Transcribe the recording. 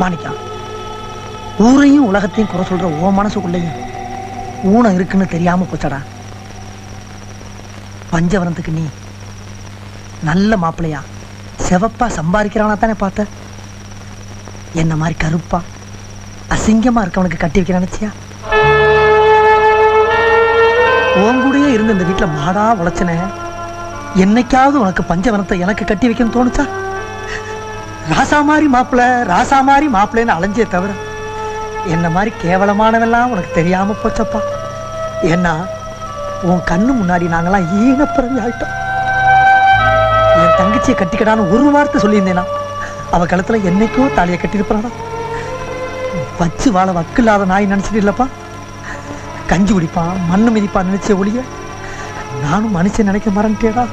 மாணிக்கா, ஊரையும் உலகத்தையும் குறை சொல்ற ஓ மனசுக்குள்ளேயும் ஊனம் இருக்குன்னு தெரியாம போச்சடா. பஞ்சவரத்துக்கு நீ நல்ல மாப்பிள்ளையா செவப்பா சம்பாதிக்கிறவனா தானே பார்த்த. என்ன மாதிரி கருப்பா அசிங்கமா இருக்கவனுக்கு கட்டி வைக்க நினைச்சியா? உன் கூடயே இருந்து இந்த வீட்டுல மாடா உழைச்சன, என்னைக்காவது உனக்கு பஞ்சவனத்தை எனக்கு கட்டி வைக்கணும்னு தோணுச்சா? ராசா மாதிரி மாப்பிள்ளைன்னு அலைஞ்சே தவிர என்ன மாதிரி கேவலமானவெல்லாம் உனக்கு தெரியாம போச்சப்பா. ஏன்னா உன் கண்ணு முன்னாடி நாங்கெல்லாம் ஈனப்பிறவி ஆயிட்டோம். என் தங்கச்சியை கட்டிக்கடான்னு ஒரு வார்த்தை சொல்லியிருந்தேனா அவ கழுத்துல என்னைக்கோ தாலியை கட்டியிருப்பானா? வச்சு வாழ வக்கு இல்லாத நாய் நினைச்சிட்டு இல்லப்பா. கஞ்சி குடிப்பான், மண்ணு மிதிப்பான் நினைச்ச ஒளிய நானும் மனுஷன் நினைக்க மறந்துட்டேடா.